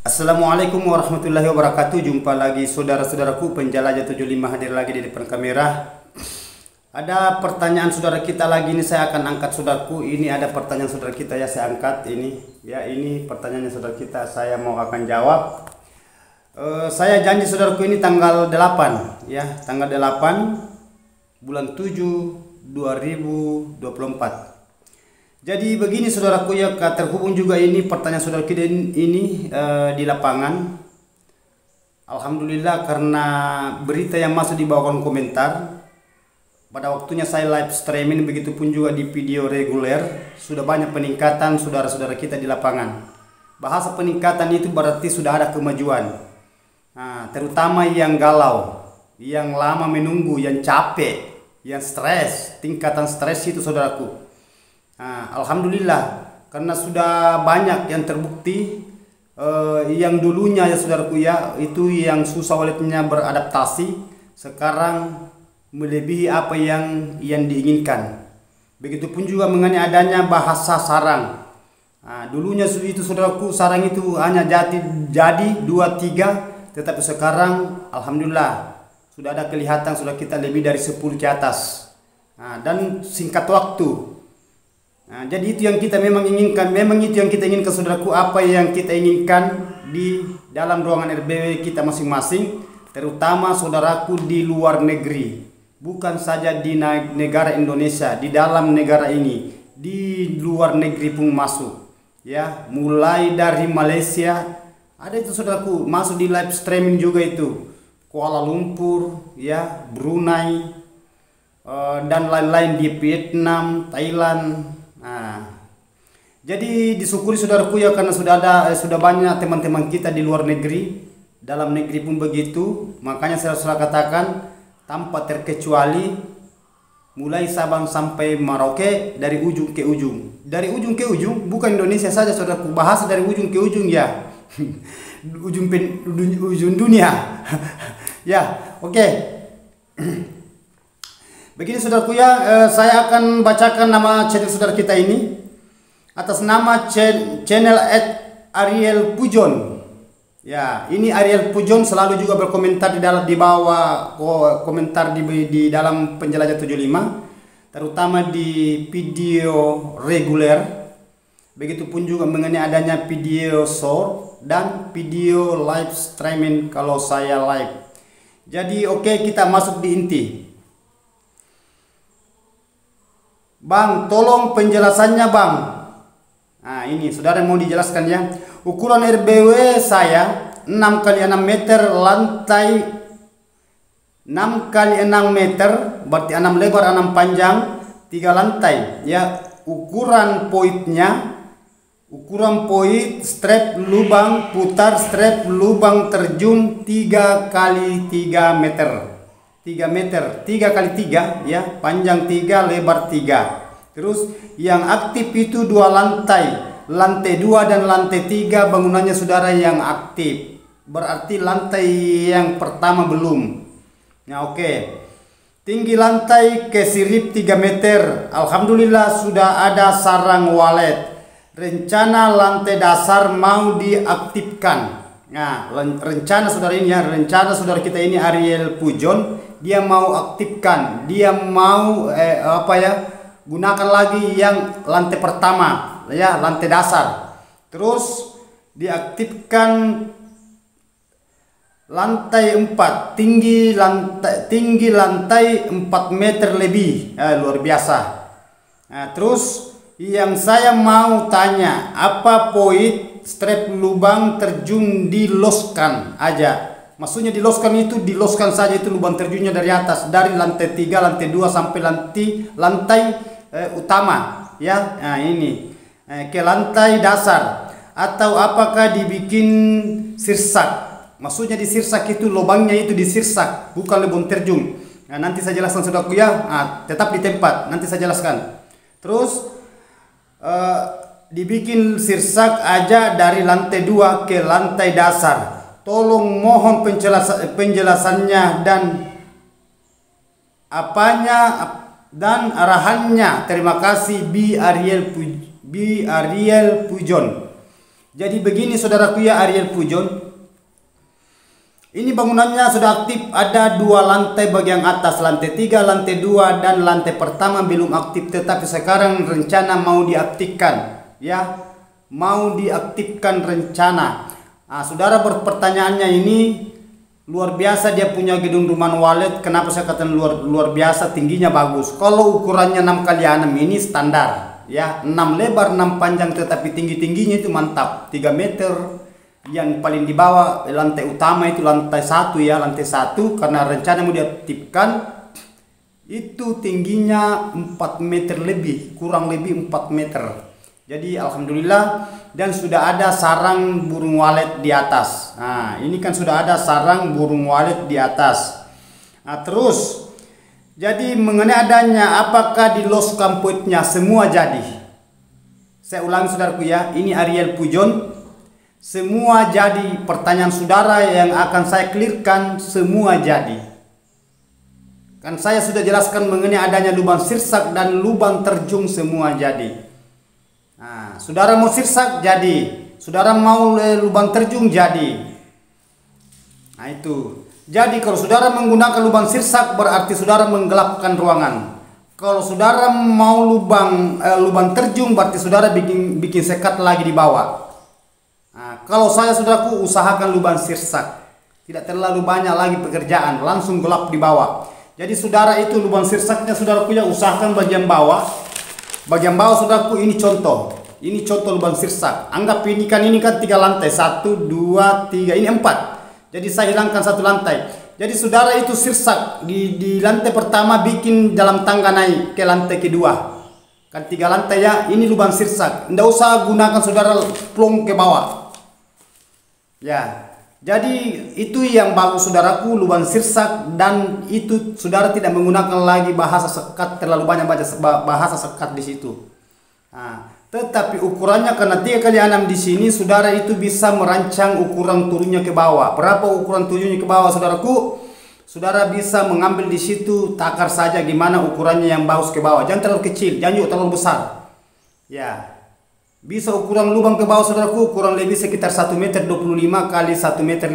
Assalamualaikum warahmatullahi wabarakatuh. Jumpa lagi saudara-saudaraku penjelajah 75 hadir lagi di depan kamera. Ada pertanyaan saudara kita lagi, ini saya akan angkat saudaraku. Ini ada pertanyaan saudara kita ya, saya angkat ini. Ya, ini pertanyaannya saudara kita, saya mau akan jawab. Saya janji saudaraku ini tanggal 8 ya, tanggal 8 bulan 7 2024. Jadi begini saudaraku ya, terhubung juga ini pertanyaan saudara kita ini di lapangan. Alhamdulillah, karena berita yang masuk di bawah kolom komentar pada waktunya saya live streaming, begitupun juga di video reguler, sudah banyak peningkatan saudara-saudara kita di lapangan. Bahasa peningkatan itu berarti sudah ada kemajuan. Nah, terutama yang galau, yang lama menunggu, yang capek, yang stres, tingkatan stres itu saudaraku. Nah, alhamdulillah, karena sudah banyak yang terbukti. Yang dulunya ya saudaraku ya, itu yang susah walletnya beradaptasi, sekarang melebihi apa yang diinginkan. Begitupun juga mengenai adanya bahasa sarang. Nah, dulunya itu saudaraku, sarang itu hanya jadi 2-3, tetapi sekarang alhamdulillah sudah ada kelihatan, sudah kita lebih dari 10 ke atas. Nah, dan singkat waktu. Nah, jadi itu yang kita memang inginkan, memang itu yang kita inginkan saudaraku, apa yang kita inginkan di dalam ruangan RBW kita masing-masing, terutama saudaraku di luar negeri, bukan saja di negara Indonesia, di dalam negara ini, di luar negeri pun masuk ya, mulai dari Malaysia ada itu saudaraku, masuk di live streaming juga itu, Kuala Lumpur ya, Brunei dan lain-lain, di Vietnam, Thailand. Nah, jadi disyukuri saudaraku ya, karena sudah banyak teman-teman kita di luar negeri, dalam negeri pun begitu. Makanya saya sudah katakan tanpa terkecuali, mulai Sabang sampai Merauke, dari ujung ke ujung, bukan Indonesia saja saudaraku, bahasa dari ujung ke ujung ya. ujung dunia. Ya, oke. Begini saudaraku ya, saya akan bacakan nama channel saudara kita ini atas nama channel @Ariel Pujon. Ya, ini Ariel Pujon selalu juga berkomentar di bawah komentar di dalam penjelajah 75, terutama di video reguler. Begitupun juga mengenai adanya video short dan video live streaming kalau saya live. Jadi oke, kita masuk di inti. Bang, tolong penjelasannya bang. Nah, ini saudara mau dijelaskan ya. Ukuran RBW saya 6 kali 6 meter, lantai 6 kali 6 meter, berarti 6 lebar 6 panjang, 3 lantai ya. Ukuran poin strap lubang putar, strap lubang terjun 3 kali 3 meter. 3 meter, 3 kali 3 ya, panjang 3, lebar 3. Terus yang aktif itu 2 lantai 2 dan lantai 3 bangunannya saudara yang aktif. Berarti lantai yang pertama belum. Nah, oke. Tinggi lantai ke sirip 3 meter. Alhamdulillah sudah ada sarang walet. Rencana lantai dasar mau diaktifkan. Nah, rencana saudara ini ya, rencana saudara kita ini Ariel Pujon, dia mau aktifkan, dia mau gunakan lagi yang lantai pertama ya, lantai dasar. Terus diaktifkan lantai 4, tinggi lantai 4 meter lebih, luar biasa. Nah, terus yang saya mau tanya, apa poin strap lubang terjun diloskan aja? Maksudnya diloskan itu diloskan saja, itu lubang terjunnya dari atas, dari lantai 3, lantai 2 sampai lantai utama ya. Nah, ini ke lantai dasar, atau apakah dibikin sirsak? Maksudnya di sirsak itu lubangnya itu di sirsak, bukan lubang terjun. Nah, nanti saya jelaskan saudaraku ya. Nah, tetap di tempat, nanti saya jelaskan. Terus dibikin sirsak aja dari lantai 2 ke lantai dasar. Tolong mohon penjelasannya dan apanya dan arahannya. Terima kasih, B. Ariel Pujon. Jadi begini saudaraku ya, Ariel Pujon. Ini bangunannya sudah aktif, ada 2 lantai bagian atas, lantai 3, lantai 2, dan lantai pertama belum aktif, tetapi sekarang rencana mau diaktifkan, ya, mau diaktifkan rencana. Nah, saudara pertanyaannya ini luar biasa, dia punya gedung rumah walet. Kenapa saya katakan luar biasa? Tingginya bagus. Kalau ukurannya 6x6 ini standar, ya, 6 lebar 6 panjang, tetapi tingginya itu mantap, 3 meter. Yang paling di bawah lantai utama itu lantai 1 ya, lantai 1, karena rencana mau diaktifkan itu tingginya 4 meter lebih, kurang lebih 4 meter. Jadi alhamdulillah, dan sudah ada sarang burung walet di atas. Nah, ini kan sudah ada sarang burung walet di atas. Nah, terus jadi mengenai adanya apakah di Los Campoitnya semua jadi. Saya ulangi saudaraku ya, ini Ariel Pujon. Semua jadi. Pertanyaan saudara yang akan saya clearkan, semua jadi. Kan saya sudah jelaskan mengenai adanya lubang sirsak dan lubang terjun, semua jadi. Nah, saudara mau sirsak jadi, saudara mau lubang terjun jadi. Nah itu. Jadi kalau saudara menggunakan lubang sirsak berarti saudara menggelapkan ruangan. Kalau saudara mau lubang terjun berarti saudara bikin sekat lagi di bawah. Nah, kalau saya saudaraku usahakan lubang sirsak, tidak terlalu banyak lagi pekerjaan, langsung gelap di bawah. Jadi saudara itu lubang sirsaknya saudaraku ya, usahakan bagian bawah. Bagian bawah saudaraku, ini contoh lubang sirsak. Anggap ini kan 3 lantai, 1, 2, 3, ini 4. Jadi saya hilangkan 1 lantai. Jadi saudara itu sirsak di lantai pertama, bikin dalam tangga naik ke lantai kedua. Kan 3 lantai ya, ini lubang sirsak. Tidak usah gunakan saudara plong ke bawah. Ya, jadi itu yang bagus saudaraku, lubang sirsak, dan itu saudara tidak menggunakan lagi bahasa sekat, terlalu banyak bahasa sekat di situ. Nah, tetapi ukurannya karena 3x6 di sini, saudara itu bisa merancang ukuran turunnya ke bawah. Berapa ukuran turunnya ke bawah saudaraku? Saudara bisa mengambil di situ, takar saja gimana ukurannya yang bagus ke bawah. Jangan terlalu kecil, jangan juga terlalu besar. Ya. Bisa ukuran lubang ke bawah saudaraku kurang lebih sekitar 1,25 meter kali 1,50 meter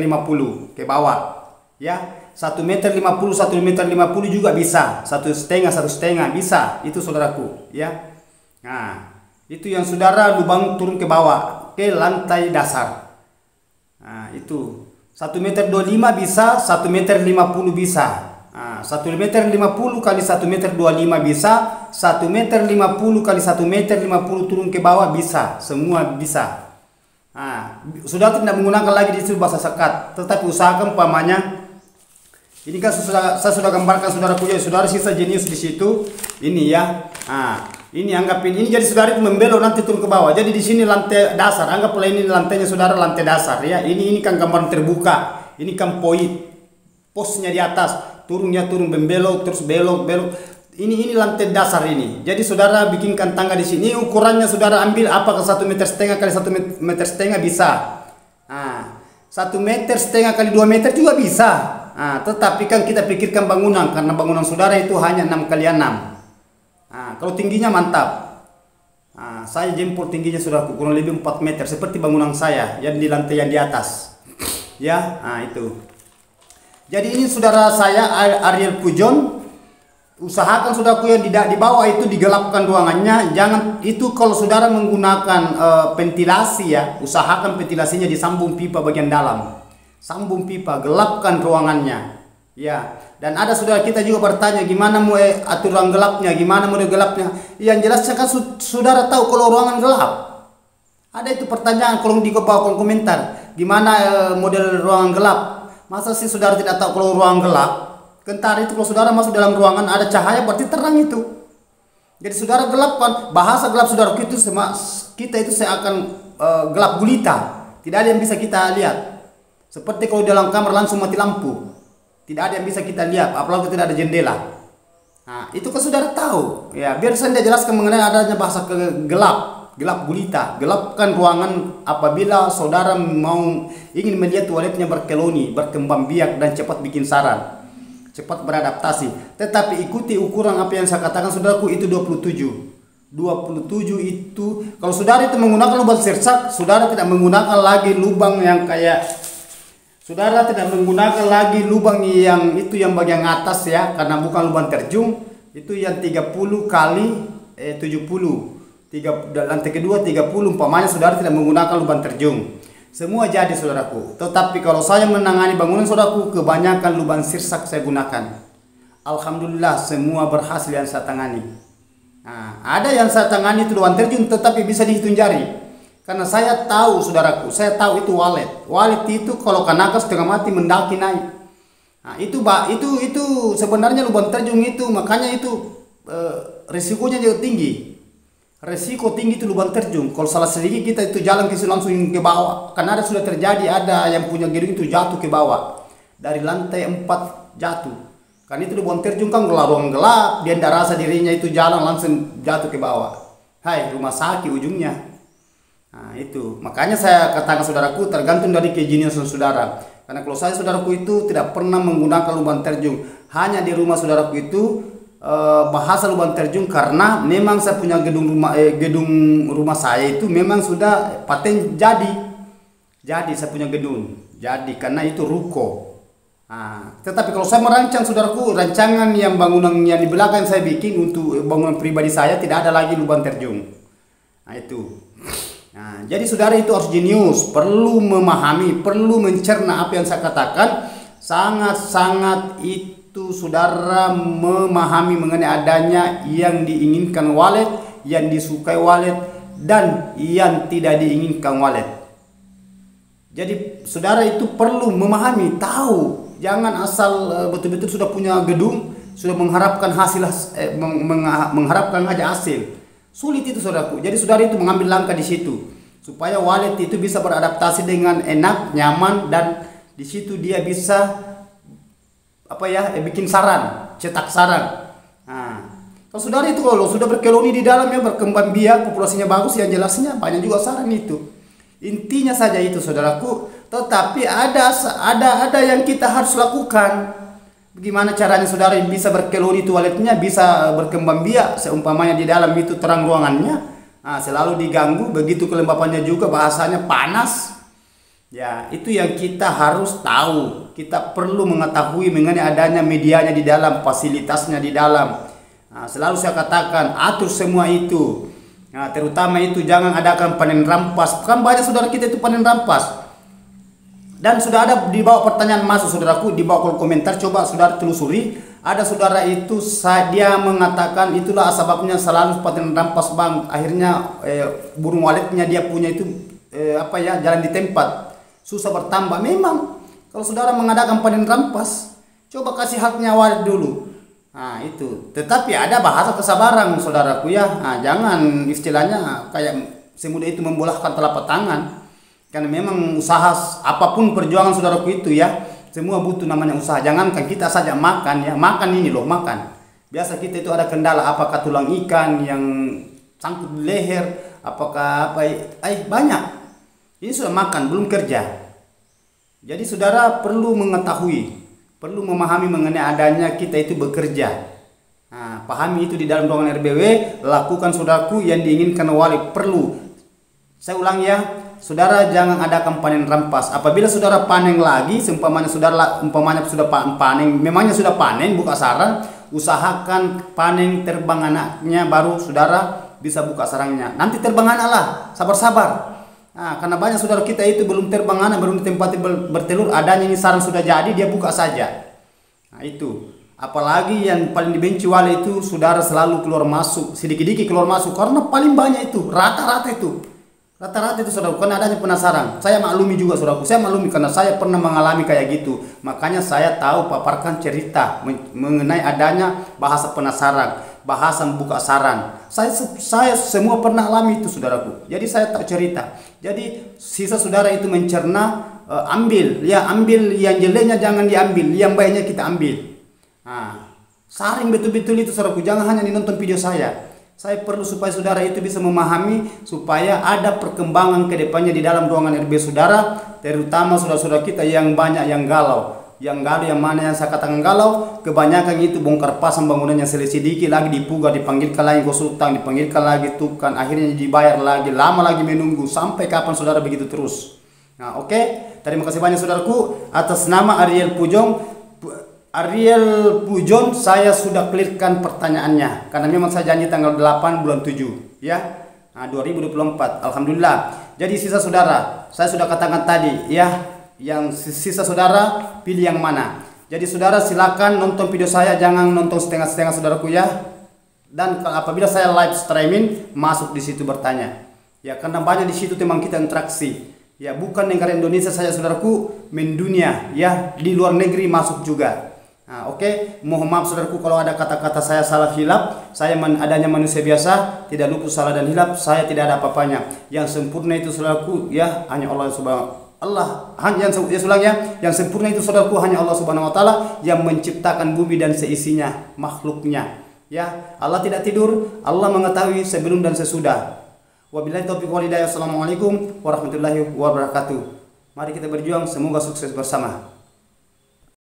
ke bawah. Ya, 1,50 meter 1,50 meter juga bisa. 1,5 bisa. Itu saudaraku, ya. Nah, itu yang saudara lubang turun ke bawah ke lantai dasar. Nah, itu 1,25 meter bisa, 1,50 meter bisa. Nah, 1,50 meter kali 1,25 meter bisa, 1,50 meter kali 1,50 meter turun ke bawah bisa, semua bisa. Nah, sudah tidak menggunakan lagi di situ bahasa sekat, tetapi usahakan umpamanya ini kan saya sudah gambarkan saudaraku ya, saudara sisa jenius di situ. Ini ya. Nah, ini anggapin ini jadi saudara itu membelok nanti turun ke bawah. Jadi di sini lantai dasar, anggaplah ini lantainya saudara, lantai dasar ya. Ini kan gambar terbuka. Ini kan posnya di atas. Turun membelok terus belok. Ini lantai dasar ini. Jadi saudara bikinkan tangga di sini. Ukurannya saudara ambil apakah 1,5 meter kali 1,5 meter bisa. Nah, 1,5 meter kali 2 meter juga bisa. Nah, tetapi kan kita pikirkan bangunan, karena bangunan saudara itu hanya 6x6. Nah, kalau tingginya mantap. Nah, saya jempol tingginya sudah kurang lebih 4 meter seperti bangunan saya yang di lantai yang di atas. Ya, nah itu. Jadi ini saudara saya Ariel Pujon. Usahakan saudaraku yang di bawah itu digelapkan ruangannya. Jangan itu kalau saudara menggunakan ventilasi ya, usahakan ventilasinya disambung pipa bagian dalam. Sambung pipa, gelapkan ruangannya. Ya, dan ada saudara kita juga bertanya gimana mau aturan gelapnya, gimana model gelapnya. Yang jelasnya kan saudara tahu kalau ruangan gelap. Ada itu pertanyaan kalau di kolom komentar, gimana model ruangan gelap? Masa sih saudara tidak tahu kalau ruang gelap? Kentar itu kalau saudara masuk dalam ruangan ada cahaya berarti terang itu. Jadi saudara gelapkan, bahasa gelap saudara itu kita itu seakan gelap gulita. Tidak ada yang bisa kita lihat. Seperti kalau dalam kamar langsung mati lampu. Tidak ada yang bisa kita lihat, apalagi tidak ada jendela. Nah, itu kan saudara tahu. Ya, biar saya jelaskan mengenai adanya bahasa gelap gulita. Gelapkan ruangan apabila saudara ingin melihat toiletnya berkeloni, berkembang biak dan cepat bikin sarang, cepat beradaptasi. Tetapi ikuti ukuran apa yang saya katakan saudaraku, itu 27. 27 itu kalau saudara itu menggunakan lubang sirsak, saudara tidak menggunakan lagi lubang yang kayak saudara tidak menggunakan lagi lubang yang itu yang bagian atas ya, karena bukan lubang terjun. Itu yang 30 kali 70. Lantai kedua 30 umpamanya saudara tidak menggunakan lubang terjun. Semua jadi saudaraku. Tetapi kalau saya menangani bangunan saudaraku, kebanyakan lubang sirsak saya gunakan. Alhamdulillah semua berhasil yang saya tangani. Nah, ada yang saya tangani itu lubang terjun tetapi bisa dihitung jari. Karena saya tahu saudaraku, saya tahu itu walet. Walet itu kalau kena setengah mati mendaki naik. Nah, itu sebenarnya lubang terjun itu, makanya itu resikonya juga tinggi. Resiko tinggi itu lubang terjun. Kalau salah sedikit kita itu jalan ke situ langsung ke bawah. Karena sudah terjadi ada yang punya gedung itu jatuh ke bawah. Dari lantai 4 jatuh. Kan itu lubang terjun kan ruang gelap, dia tidak rasa dirinya itu jalan langsung jatuh ke bawah. Hai, rumah sakit ujungnya. Nah, itu. Makanya saya katakan saudaraku tergantung dari kejeniusan saudara. Karena kalau saya saudaraku itu tidak pernah menggunakan lubang terjun. Hanya di rumah saudaraku itu bahasa lubang terjun karena memang saya punya gedung rumah saya itu memang sudah paten jadi. Jadi saya punya gedung. Jadi karena itu ruko. Nah, tetapi kalau saya merancang saudaraku, rancangan yang bangunan yang di belakang saya bikin untuk bangunan pribadi saya tidak ada lagi lubang terjun. Nah itu. Nah, jadi saudara itu harus jenius, perlu memahami, perlu mencerna apa yang saya katakan. Sangat-sangat itu saudara memahami mengenai adanya yang diinginkan walet, yang disukai walet, dan yang tidak diinginkan walet. Jadi saudara itu perlu memahami, tahu. Jangan asal betul-betul sudah punya gedung, sudah mengharapkan mengharapkan aja hasil. Sulit itu saudaraku. Jadi saudara itu mengambil langkah di situ supaya walet itu bisa beradaptasi dengan enak, nyaman, dan di situ dia bisa bikin sarang, cetak sarang. Nah, kalau saudara itu kalau sudah berkoloni di dalam ya berkembang biak, populasinya bagus, yang jelasnya banyak juga sarang itu. Intinya saja itu saudaraku. Tetapi ada yang kita harus lakukan. Bagaimana caranya saudara bisa berkeloni toiletnya, bisa berkembang biak, seumpamanya di dalam itu terang ruangannya, selalu diganggu, begitu kelembapannya juga bahasanya panas. Ya, itu yang kita harus tahu. Kita perlu mengetahui mengenai adanya medianya di dalam, fasilitasnya di dalam. Selalu saya katakan, atur semua itu. Nah, terutama itu jangan adakan panen rampas. Kan banyak saudara kita itu panen rampas. Dan sudah ada di bawah pertanyaan masuk saudaraku, di bawah kolom komentar, coba saudara telusuri. Ada saudara itu dia mengatakan itulah sebabnya selalu panen rampas bang. Akhirnya burung waletnya dia punya itu jalan di tempat, susah bertambah. Memang kalau saudara mengadakan panen rampas, coba kasih haknya walet dulu. Nah itu. Tetapi ada bahasa kesabaran saudaraku ya. Nah, jangan istilahnya kayak semudah itu membolahkan telapak tangan. Karena memang usaha apapun perjuangan saudaraku itu ya, semua butuh namanya usaha. Jangankan kita saja makan ya, makan ini loh makan. Biasa kita itu ada kendala, apakah tulang ikan yang sangkut di leher, apakah banyak. Ini sudah makan belum kerja. Jadi saudara perlu mengetahui, perlu memahami mengenai adanya kita itu bekerja. Nah, pahami itu di dalam ruangan RBW, lakukan saudaraku yang diinginkan wali perlu. Saya ulang ya. Saudara jangan adakan panen rampas. Apabila saudara panen lagi, umpamanya sudah panen, memangnya sudah panen buka sarang, usahakan panen terbang anaknya baru saudara bisa buka sarangnya. Nanti terbang anak lah, sabar-sabar. Nah, karena banyak saudara kita itu belum terbang anak, belum ditempati bertelur, adanya ini sarang sudah jadi dia buka saja. Nah itu. Apalagi yang paling dibenci wali itu saudara selalu keluar masuk, sedikit-sedikit keluar masuk, karena paling banyak itu, rata-rata itu. Rata-rata itu saudara, karena adanya penasaran. Saya maklumi juga saudaraku, saya maklumi karena saya pernah mengalami kayak gitu. Makanya saya tahu paparkan cerita mengenai adanya bahasa penasaran, bahasa membuka sarang. Saya semua pernah alami itu saudaraku. Jadi saya tahu cerita. Jadi sisa saudara itu mencerna, ambil yang jeleknya jangan diambil, yang baiknya kita ambil. Nah, saring betul-betul itu saudaraku, jangan hanya nonton video saya. Saya perlu supaya saudara itu bisa memahami supaya ada perkembangan ke depannya di dalam ruangan RB saudara, terutama saudara-saudara kita yang banyak yang galau. Yang galau yang mana yang saya katakan galau, kebanyakan itu bongkar pasang bangunannya sedikit lagi dipugar, dipanggilkan lagi konsultan, dipanggilkan lagi tukang, akhirnya dibayar lagi, lama lagi menunggu. Sampai kapan saudara begitu terus? Nah, oke. Terima kasih banyak saudaraku. Atas nama Ariel Pujon, saya sudah clearkan pertanyaannya. Karena memang saya janji tanggal 8 bulan 7 ya. Nah, 2024. Alhamdulillah. Jadi sisa saudara, saya sudah katakan tadi ya. Yang sisa saudara pilih yang mana. Jadi saudara silakan nonton video saya, jangan nonton setengah-setengah saudaraku ya. Dan apabila saya live streaming, masuk di situ bertanya. Ya, karena banyak di situ teman kita interaksi. Ya, bukan negara Indonesia saja saudaraku, mendunia ya, di luar negeri masuk juga. Nah, oke. Mohon maaf saudaraku kalau ada kata-kata saya salah hilap. Saya adanya manusia biasa, tidak luput salah dan hilap. Saya tidak ada apa-apanya. Yang sempurna itu saudaraku ya hanya Allah Subhanahu yang sempurna itu saudaraku hanya Allah Subhanahu wa taala yang menciptakan bumi dan seisinya, makhluknya. Ya, Allah tidak tidur, Allah mengetahui sebelum dan sesudah. Wabillahi taufiq wal hidayah. Assalamualaikum warahmatullahi wabarakatuh. Mari kita berjuang, semoga sukses bersama.